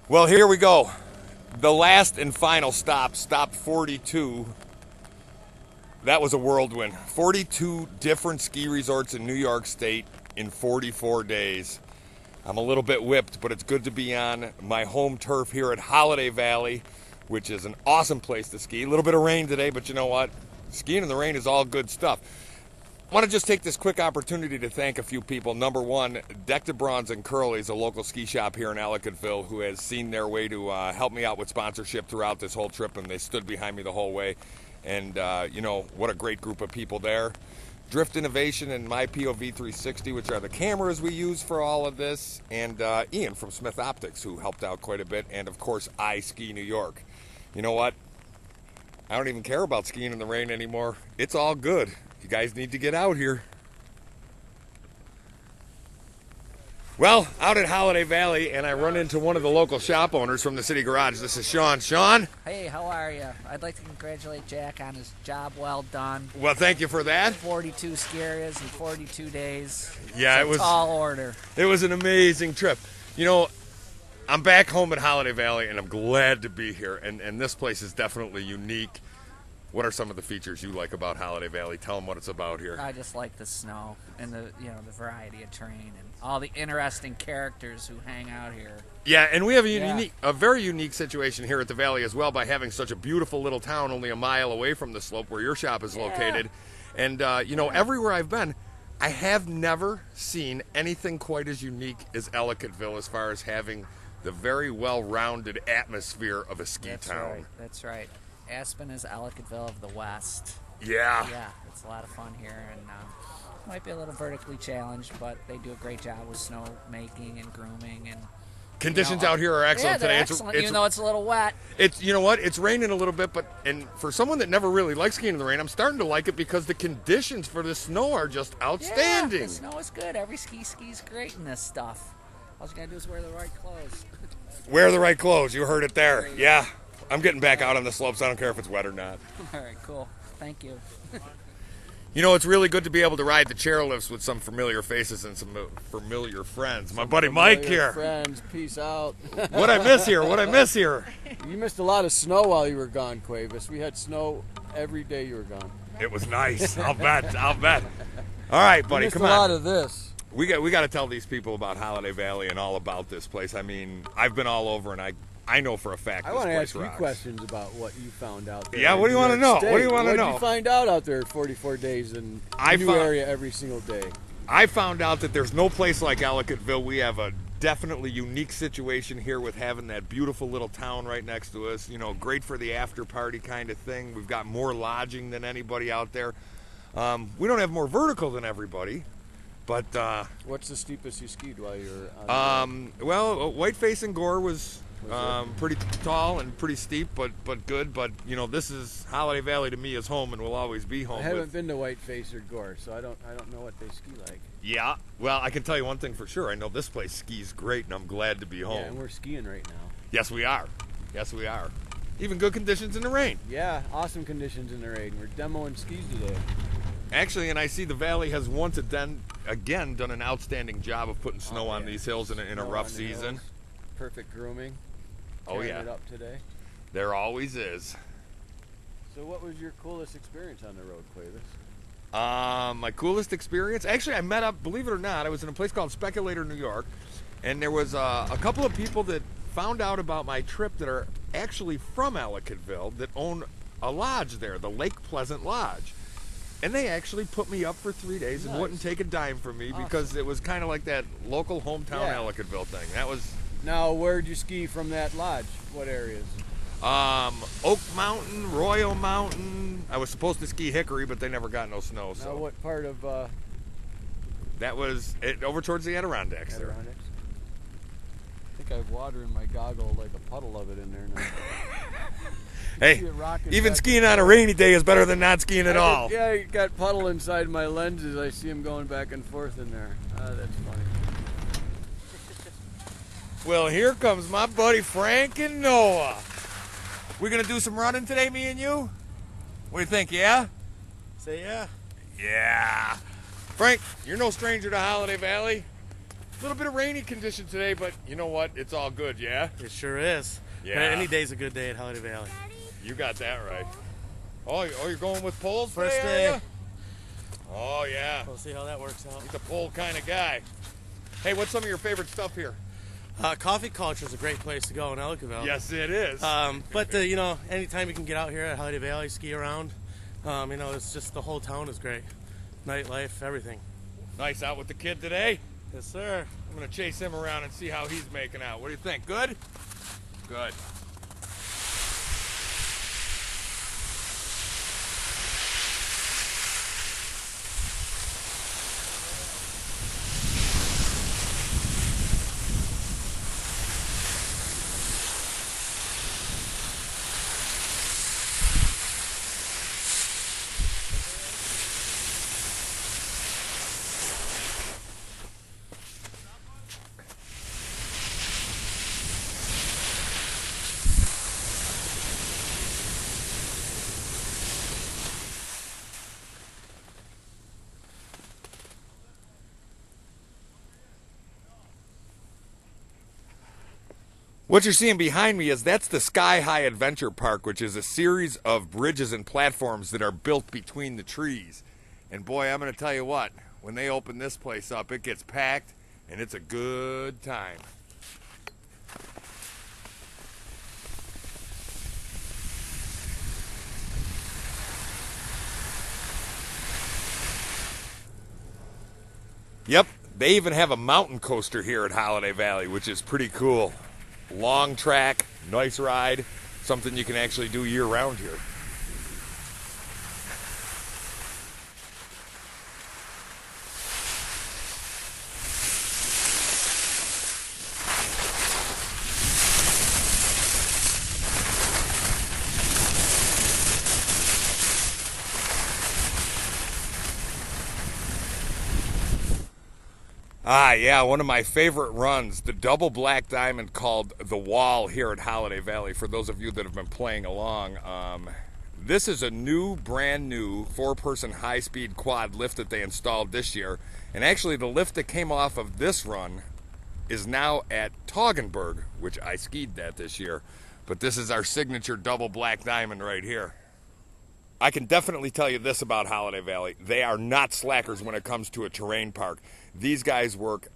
Well, here we go. The last and final stop, stop 42. That was a whirlwind. 42 different ski resorts in New York State in 44 days. I'm a little bit whipped, but it's good to be on my home turf here at Holiday Valley, which is an awesome place to ski. A little bit of rain today, but you know what? Skiing in the rain is all good stuff. I want to just take this quick opportunity to thank a few people. Number one, Deck to Bronze and Curly's, a local ski shop here in Ellicottville, who has seen their way to help me out with sponsorship throughout this whole trip, and they stood behind me the whole way. And, you know, what a great group of people there. Drift Innovation and SkiMyPOV 360, which are the cameras we use for all of this. And Ian from Smith Optics, who helped out quite a bit. And, of course, I Ski New York. You know what? I don't even care about skiing in the rain anymore. It's all good. You guys need to get out here. Well, out at Holiday Valley, and I run into one of the local shop owners from the City Garage. This is Sean. Sean? Hey, how are you? I'd like to congratulate Jack on his job well done. Well, thank you for that. 42 ski areas in 42 days. Yeah, it was a tall order. It was an amazing trip. You know, I'm back home at Holiday Valley, and I'm glad to be here. And this place is definitely unique. What are some of the features you like about Holiday Valley? Tell them what it's about here. I just like the snow and the variety of terrain and all the interesting characters who hang out here. Yeah, and we have a very unique situation here at the Valley as well by having such a beautiful little town only a mile away from the slope where your shop is located. And, you know, everywhere I've been, I have never seen anything quite as unique as Ellicottville as far as having the very well-rounded atmosphere of a ski town. That's right. Aspen is Ellicottville of the West. Yeah. Yeah, it's a lot of fun here, and might be a little vertically challenged, but they do a great job with snow making and grooming and conditions out here are excellent today. Excellent, even though it's a little wet. It's you know what? It's raining a little bit, and for someone that never really likes skiing in the rain, I'm starting to like it because the conditions for the snow are just outstanding. Yeah, the snow is good. Every ski's great in this stuff. All you gotta do is wear the right clothes. Wear the right clothes. You heard it there. Yeah. I'm getting back out on the slopes. I don't care if it's wet or not. All right, cool. Thank you. You know, it's really good to be able to ride the chairlifts with some familiar faces and some familiar friends. My buddy Mike here. Friends, peace out. What I miss here? What I miss here? You missed a lot of snow while you were gone, Cuevas. We had snow every day you were gone. It was nice. I'll bet. I'll bet. All right, buddy, come on. A lot of this. We got to tell these people about Holiday Valley and all about this place. I mean, I've been all over, and I know for a fact I this place want to ask rocks. you questions about what you found out there. Yeah, what do you want to know? What do you want to know? What did you find out there 44 days in a new area every single day? I found out that there's no place like Ellicottville. We have a definitely unique situation here with having that beautiful little town right next to us. You know, great for the after party kind of thing. We've got more lodging than anybody out there. We don't have more vertical than everybody. But what's the steepest you skied while you were on well, Whiteface and Gore was pretty tall and pretty steep, but good. But you know, this is Holiday Valley to me is home and will always be home. I haven't been to Whiteface or Gore, so I don't know what they ski like. Yeah, well, I can tell you one thing for sure. I know this place skis great, and I'm glad to be home. Yeah, and we're skiing right now. Yes, we are. Yes, we are. Even good conditions in the rain. Yeah, awesome conditions in the rain. We're demoing skis today. Actually, and I see the Valley has once again done an outstanding job of putting snow on these hills in a rough season. Hills. Perfect grooming. Oh yeah. It up today. There always is. So what was your coolest experience on the road, Cuevas? My coolest experience? Actually, I met up, believe it or not, I was in a place called Speculator, New York, and there was a couple of people that found out about my trip that are actually from Ellicottville that own a lodge there, the Lake Pleasant Lodge. And they actually put me up for 3 days and wouldn't take a dime from me because it was kind of like that local hometown Ellicottville thing. That was. Now, where'd you ski from that lodge? What areas? Oak Mountain, Royal Mountain. I was supposed to ski Hickory, but they never got no snow. Now, so what part of? That was it, over towards the Adirondacks. There. I think I have water in my goggle, like a puddle of it in there now. Hey, even skiing on a rainy day is better than not skiing at all. Yeah, I got puddle inside my lenses. I see them going back and forth in there. That's funny. Well, here comes my buddy Frank and Noah. We gonna do some running today, me and you? What do you think, yeah? Say yeah. Yeah. Frank, you're no stranger to Holiday Valley. A little bit of rainy condition today, but you know what? It's all good, yeah? It sure is. Yeah. Any day's a good day at Holiday Valley. You got that right. Oh, you're going with poles First today, are day. ya? Oh, yeah. We'll see how that works out. He's a pole kind of guy. Hey, what's some of your favorite stuff here? Coffee culture is a great place to go in Ellicottville. Yes, it is. But you know, anytime you can get out here at Holiday Valley, ski around, you know, it's just the whole town is great. Nightlife, everything. Nice out with the kid today. Yes, sir. I'm going to chase him around and see how he's making out. What do you think? Good? Good. What you're seeing behind me is that's the Sky High Adventure Park, which is a series of bridges and platforms that are built between the trees. And boy, I'm going to tell you what, when they open this place up, it gets packed and it's a good time. Yep, they even have a mountain coaster here at Holiday Valley, which is pretty cool. Long track, nice ride, something you can actually do year round here. Ah, yeah, one of my favorite runs, the double black diamond called The Wall here at Holiday Valley, for those of you that have been playing along. This is a brand new 4-person high-speed quad lift that they installed this year. And actually, the lift that came off of this run is now at Toggenburg, which I skied that this year. But this is our signature double black diamond right here. I can definitely tell you this about Holiday Valley. They are not slackers when it comes to a terrain park. These guys work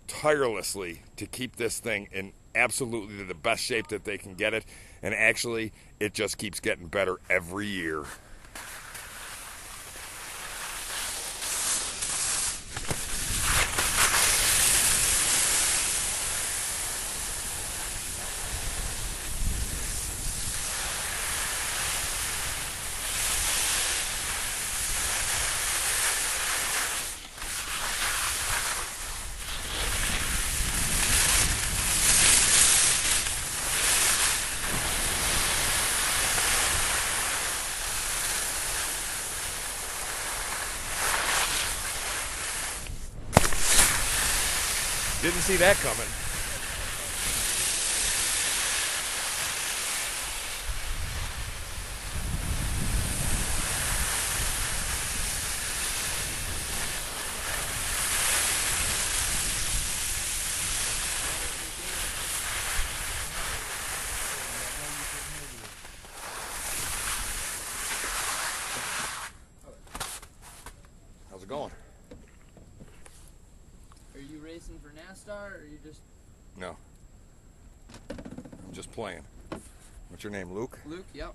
tirelessly to keep this thing in absolutely the best shape that they can get it. And actually, it just keeps getting better every year. Didn't see that coming. How's it going? Are you racing for NASCAR, or are you just... No. I'm just playing. What's your name, Luke? Luke, yep.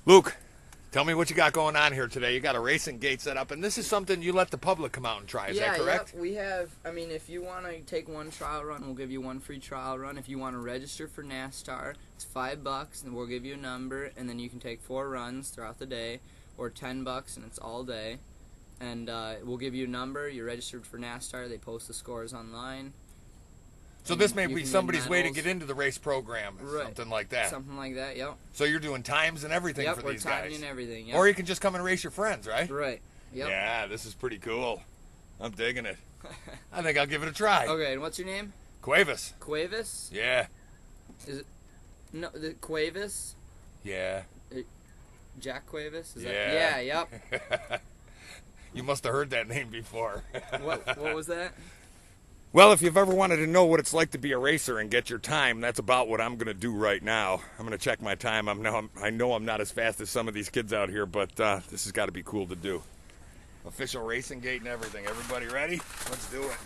Luke, tell me what you got going on here today. You got a racing gate set up, and this is something you let the public come out and try. Is that correct? Yeah, we have, I mean, if you want to take one trial run, we'll give you one free trial run. If you want to register for NASCAR, it's $5, and we'll give you a number, and then you can take 4 runs throughout the day, or $10, and it's all day. And we'll give you a number. You're registered for NASCAR. They post the scores online. So this may You be can win somebody's way to medals. get into the race program, Right. something like that. Something like that, yep. So you're doing times and everything Yep, for we're these guys. timing and everything, yep. Or you can just come and race your friends, right? Right, yep. Yeah, this is pretty cool. I'm digging it. I think I'll give it a try. Okay, and what's your name? Cuevas. Cuevas? Yeah. Is it... No, the Cuevas? Yeah. Jack Cuevas? Is Yeah. That, yeah, yep. You must have heard that name before. What was that? Well, if you've ever wanted to know what it's like to be a racer and get your time, that's about what I'm going to do right now. I'm going to check my time. I know I'm not as fast as some of these kids out here, but this has got to be cool to do. Official racing gate and everything. Everybody ready? Let's do it.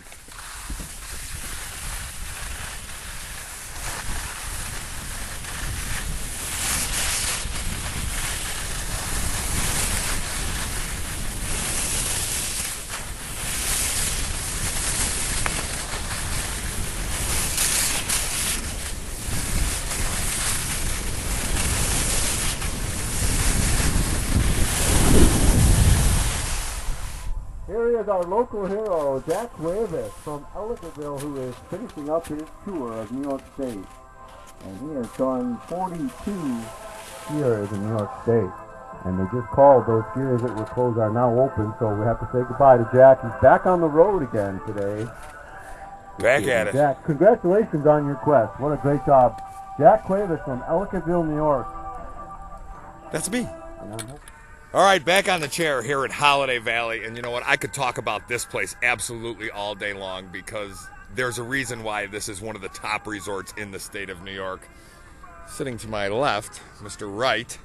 Here is our local hero, Jack Cuevas from Ellicottville, who is finishing up his tour of New York State. And he has done 42 skiers in New York State. And they just called those skiers that were closed are now open, so we have to say goodbye to Jack. He's back on the road again today. Back at it. Jack, congratulations on your quest. What a great job. Jack Cuevas from Ellicottville, New York. That's me. All right, back on the chair here at Holiday Valley, and you know what? I could talk about this place absolutely all day long because there's a reason why this is one of the top resorts in the state of New York. Sitting to my left, Mr. Wright.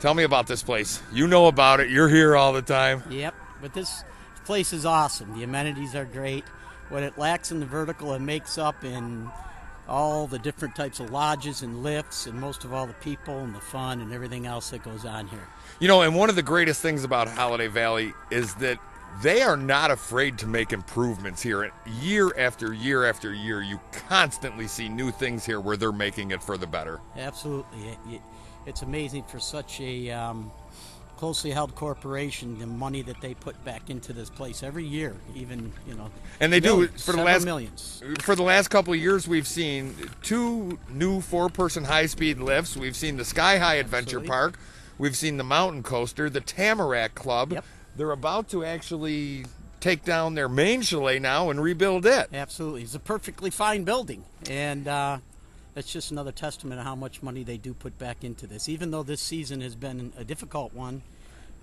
Tell me about this place. You know about it. You're here all the time. Yep, but this place is awesome. The amenities are great. What it lacks in the vertical, it makes up in all the different types of lodges and lifts, and most of all the people and the fun and everything else that goes on here. You know, and one of the greatest things about Holiday Valley is that they are not afraid to make improvements here. Year after year after year, you constantly see new things here where they're making it for the better. Absolutely. It's amazing for such a closely held corporation, the money that they put back into this place every year, even, you know. And they do for millions. For the last couple of years, we've seen 2 new 4-person high-speed lifts. We've seen the Sky High Adventure Park. We've seen the Mountain Coaster, the Tamarack Club. Yep. They're about to actually take down their main chalet now and rebuild it. Absolutely. It's a perfectly fine building, and that's just another testament of how much money they do put back into this. Even though this season has been a difficult one,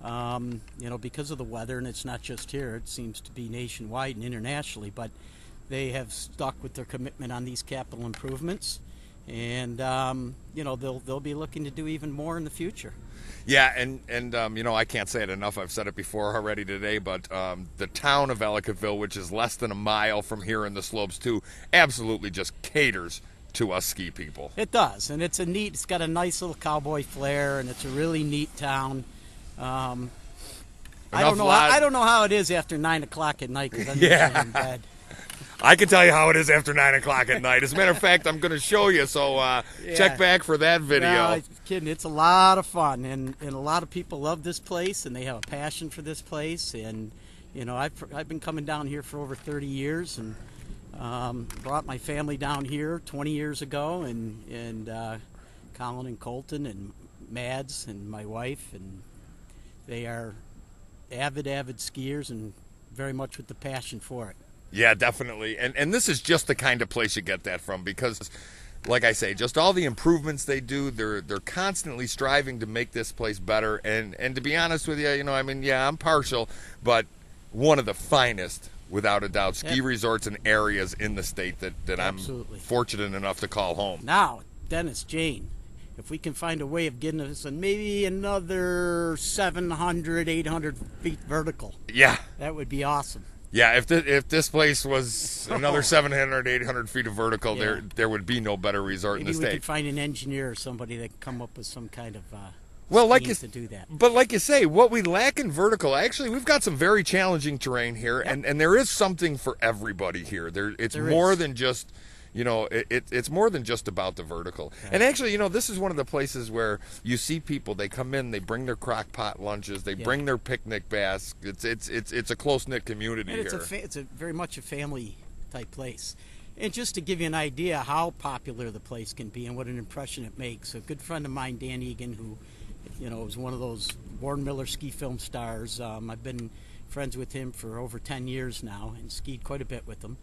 you know, because of the weather, and it's not just here, it seems to be nationwide and internationally, but they have stuck with their commitment on these capital improvements, and you know, they'll be looking to do even more in the future. Yeah, and you know, I can't say it enough. I've said it before already today, but the town of Ellicottville, which is less than a mile from here in the slopes too, absolutely just caters to us ski people. It does, and it's got a nice little cowboy flair, and it's a really neat town. I don't know how it is after 9 o'clock at night because I'm usually in bed. I can tell you how it is after 9 o'clock at night. As a matter of fact, I'm going to show you, so check back for that video. No, I'm kidding. It's a lot of fun, and a lot of people love this place, and they have a passion for this place. And you know, I've been coming down here for over 30 years, and brought my family down here 20 years ago, and Colin and Colton and Mads and my wife, and they are avid skiers and very much with the passion for it. Yeah, definitely. And this is just the kind of place you get that from because, like I say, just all the improvements they do, they're constantly striving to make this place better. And to be honest with you, you know, I mean, yeah, I'm partial, but one of the finest, without a doubt, ski resorts and areas in the state that I'm fortunate enough to call home. Now, Dennis, Jane, if we can find a way of getting us maybe another 700, 800 feet vertical, yeah, that would be awesome. Yeah, if this place was another 700, 800 feet of vertical, there would be no better resort in the state. Maybe we could find an engineer or somebody that can come up with some kind of to do that. But like you say, what we lack in vertical, actually, we've got some very challenging terrain here, and there is something for everybody here. It's more than just... You know, it's more than just about the vertical. Yeah. And actually, you know, this is one of the places where you see people, they come in, they bring their crock pot lunches, they bring their picnic baskets. It's a close-knit community here. It's a very much a family-type place. And just to give you an idea how popular the place can be and what an impression it makes, a good friend of mine, Dan Egan, who, you know, is one of those Warren Miller ski film stars. I've been friends with him for over 10 years now and skied quite a bit with him.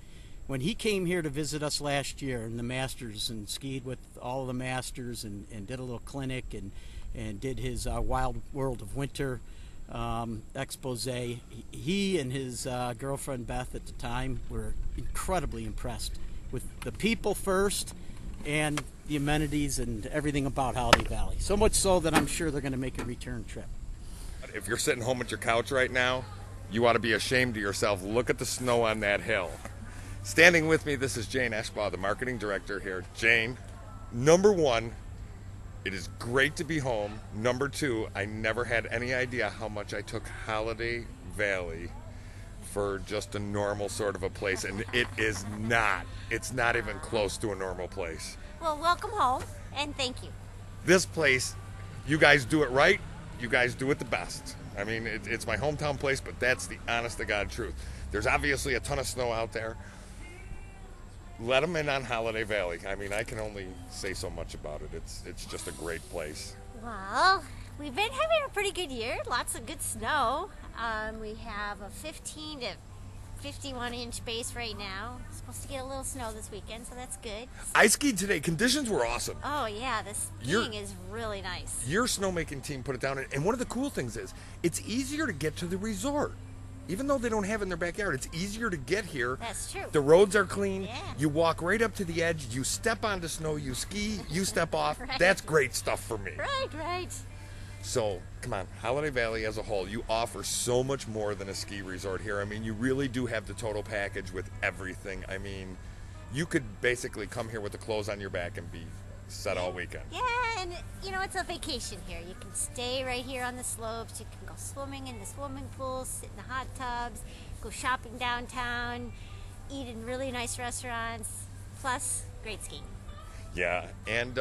When he came here to visit us last year in the Masters and skied with all of the Masters and did a little clinic and did his Wild World of Winter expose. He and his girlfriend Beth at the time were incredibly impressed with the people first and the amenities and everything about Holiday Valley. So much so that I'm sure they're going to make a return trip. If you're sitting home at your couch right now, you ought to be ashamed of yourself. Look at the snow on that hill. Standing with me, this is Jane Eschbaugh, the marketing director here. Jane, number one, it is great to be home. Number two, I never had any idea how much I took Holiday Valley for just a normal sort of a place, and it is not. It's not even close to a normal place. Well, welcome home, and thank you. This place, you guys do it right. You guys do it the best. I mean, it's my hometown place, but that's the honest-to-God truth. There's obviously a ton of snow out there. Let them in on Holiday Valley. I mean, I can only say so much about it. It's just a great place. Well, we've been having a pretty good year. Lots of good snow. We have a 15 to 51-inch base right now. Supposed to get a little snow this weekend, so that's good. I skied today. Conditions were awesome. Oh, yeah, the skiing is really nice. Your snowmaking team put it down, and one of the cool things is it's easier to get to the resort. Even though they don't have it in their backyard, it's easier to get here. That's true. The roads are clean. Yeah. You walk right up to the edge. You step onto snow. You ski. You step off. Right. That's great stuff for me. Right. So, come on, Holiday Valley as a whole, you offer so much more than a ski resort here. I mean, you really do have the total package with everything. I mean, you could basically come here with the clothes on your back and be set all weekend. Yeah, and it's a vacation here. You can stay right here on the slopes. You can go swimming in the swimming pools, sit in the hot tubs, go shopping downtown, eat in really nice restaurants, plus great skiing. Yeah, and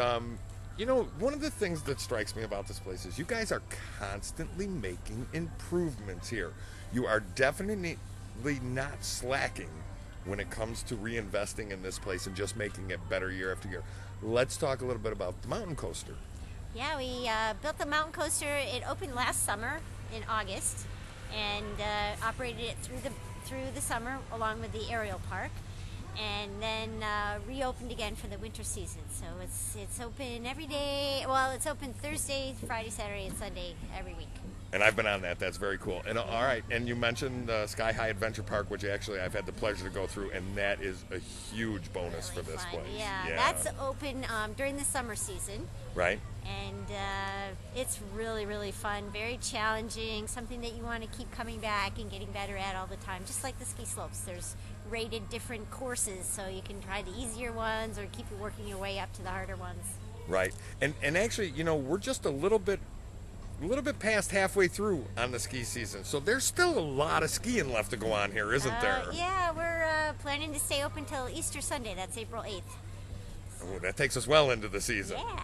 one of the things that strikes me about this place is you guys are constantly making improvements here. You are definitely not slacking when it comes to reinvesting in this place and just making it better year after year. Let's talk a little bit about the mountain coaster. Yeah, we built the mountain coaster. It opened last summer in August, and operated it through the summer along with the aerial park, and then reopened again for the winter season. So it's open every day. Well, it's open Thursday, Friday, Saturday, and Sunday every week. And I've been on that. That's very cool. And all right, and you mentioned Sky High Adventure Park, which actually I've had the pleasure to go through, and that is a huge bonus for this fun. place. Yeah, that's open during the summer season. Right. And it's really, really fun, very challenging, something that you want to keep coming back and getting better at all the time. Just like the ski slopes, there's rated different courses, so you can try the easier ones or keep working your way up to the harder ones. Right. And actually, we're just a little bit past halfway through on the ski season, so there's still a lot of skiing left to go on here, isn't there? Yeah, we're planning to stay open till Easter Sunday. That's April 8th. Oh, that takes us well into the season. Yeah.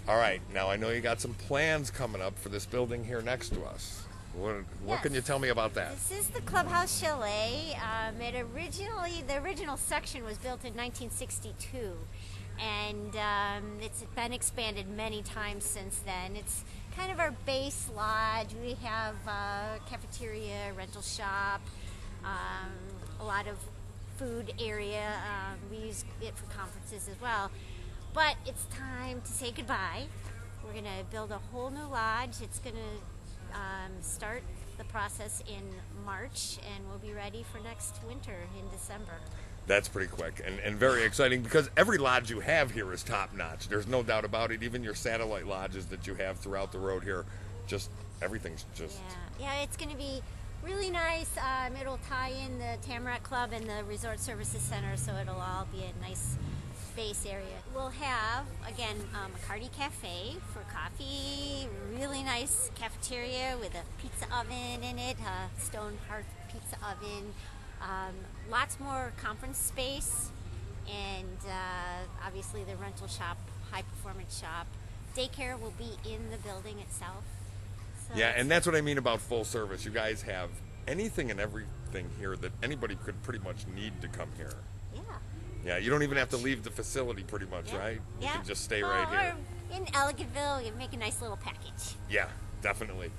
All right, now I know you got some plans coming up for this building here next to us. What can you tell me about that? This is the Clubhouse Chalet. The original section was built in 1962, and it's been expanded many times since then. It's kind of our base lodge. We have a cafeteria, rental shop, a lot of food area. We use it for conferences as well. But it's time to say goodbye. We're going to build a whole new lodge. It's going to start the process in March, and we'll be ready for next winter in December. That's pretty quick and very exciting, because every lodge you have here is top notch. There's no doubt about it. Even your satellite lodges that you have throughout the road here, everything's just... Yeah, it's going to be really nice. It'll tie in the Tamarack Club and the Resort Services Center, so it'll all be a nice base area. We'll have, again, McCarty Cafe for coffee, really nice cafeteria with a pizza oven in it, a stone hearth pizza oven, lots more conference space, and obviously the rental shop, high performance shop. Daycare will be in the building itself. So yeah, and that's what I mean about full service. You guys have anything and everything here that anybody could pretty much need to come here. Yeah, you don't even have to leave the facility pretty much, right? You can just stay right here. Or in Eleganttville, you make a nice little package. Yeah, definitely.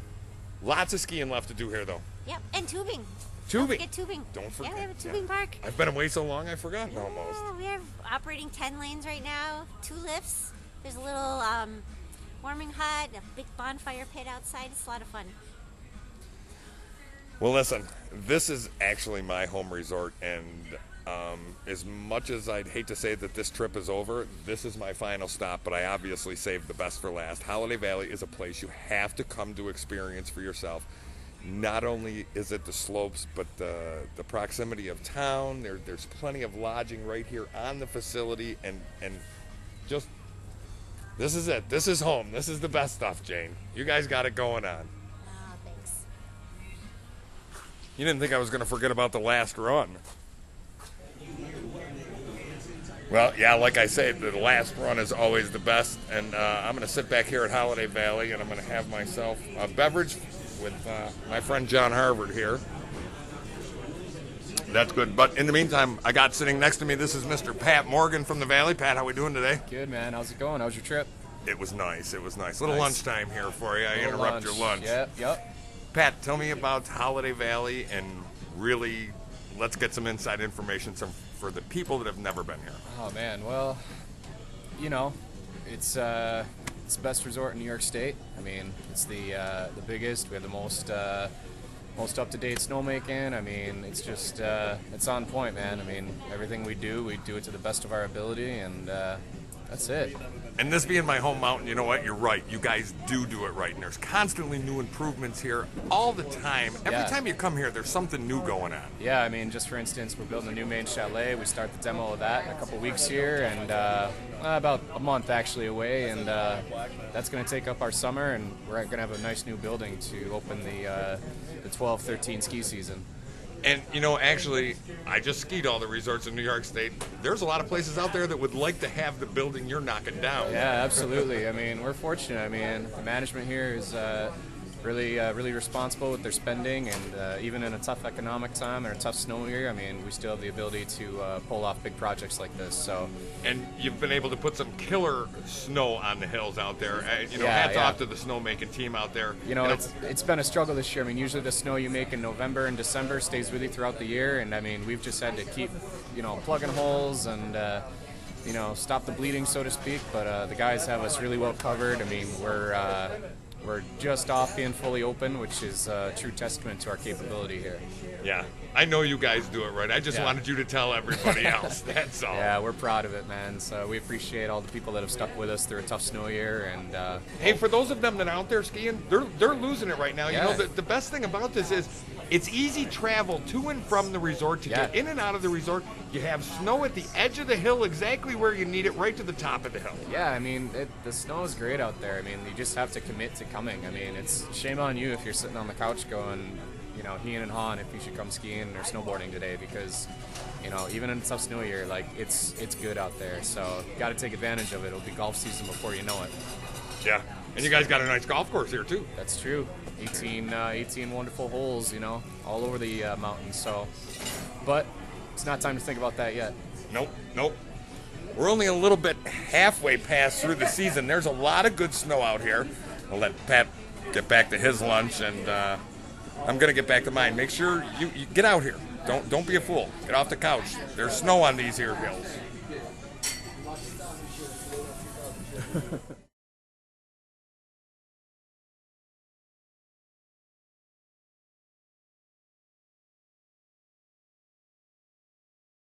Lots of skiing left to do here, though. Yep, and tubing. Tubing. Don't forget tubing. Don't forget. Yeah, we have a tubing park. I've been away so long, I've forgotten almost. We are operating 10 lanes right now, 2 lifts. There's a little warming hut, a big bonfire pit outside. It's a lot of fun. Well, listen, this is actually my home resort, and as much as I'd hate to say that this trip is over, this is my final stop, but I obviously saved the best for last. Holiday Valley is a place you have to come to experience for yourself. Not only is it the slopes, but the proximity of town. There's plenty of lodging right here on the facility, and just, this is it. This is home. This is the best stuff, Jane. You guys got it going on. Thanks. You didn't think I was going to forget about the last run. Well, yeah, like I say, the last run is always the best, and I'm going to sit back here at Holiday Valley, and I'm going to have myself a beverage with my friend John Harvard here. That's good. But in the meantime, I got sitting next to me, this is Mr. Pat Morgan from the Valley. Pat, how we doing today? Good, man. How's it going? How was your trip? It was nice. It was nice. Little lunchtime here for you. I interrupt your lunch. Yep. Pat, tell me about Holiday Valley, and really, let's get some inside information for the people that have never been here. Oh, man. Well, you know, it's the best resort in New York State. I mean, it's the biggest. We have the most up-to-date snowmaking. I mean, it's just it's on point, man. I mean, everything we do it to the best of our ability, and that's it. And this being my home mountain, you know what? You're right. You guys do it right. And there's constantly new improvements here all the time. Every time you come here, there's something new going on. Yeah, I mean, just for instance, we're building a new main chalet. We start the demo of that in a couple weeks here, and about a month actually away. And that's going to take up our summer, and we're going to have a nice new building to open the 12-13 ski season. And, you know, actually, I just skied all the resorts in New York State. There's a lot of places out there that would like to have the building you're knocking down. Yeah, absolutely. I mean, we're fortunate. I mean, the management here is really responsible with their spending, and even in a tough economic time and a tough snow year, I mean, we still have the ability to pull off big projects like this. So, and you've been able to put some killer snow on the hills out there. Hats off to the snowmaking team out there. It's been a struggle this year. I mean, usually the snow you make in November and December stays with you throughout the year, and I mean, we've just had to keep, plugging holes and stop the bleeding, so to speak. But the guys have us really well covered. I mean, we're just off being fully open, which is a true testament to our capability here. Yeah, I know you guys do it right. I just wanted you to tell everybody else. That's all. Yeah, we're proud of it, man. So we appreciate all the people that have stuck with us through a tough snow year. And hey, for those of them that are out there skiing, they're losing it right now. Yeah. You know, the best thing about this is it's easy travel to and from the resort to get in and out of the resort. You have snow at the edge of the hill, exactly where you need it, right to the top of the hill. Yeah, I mean, the snow is great out there. I mean, you just have to commit to coming. I mean, it's shame on you if you're sitting on the couch going, heeing and hawing if you should come skiing or snowboarding today, because, even in a tough snow year, like, it's good out there. So you got to take advantage of it. It'll be golf season before you know it. Yeah, and you guys got a nice golf course here too. That's true. 18 wonderful holes, all over the mountains. So, but it's not time to think about that yet. Nope. We're only a little bit halfway past through the season. There's a lot of good snow out here. I'll let Pat get back to his lunch, and I'm gonna get back to mine. Make sure you get out here. Don't be a fool. Get off the couch. There's snow on these here hills.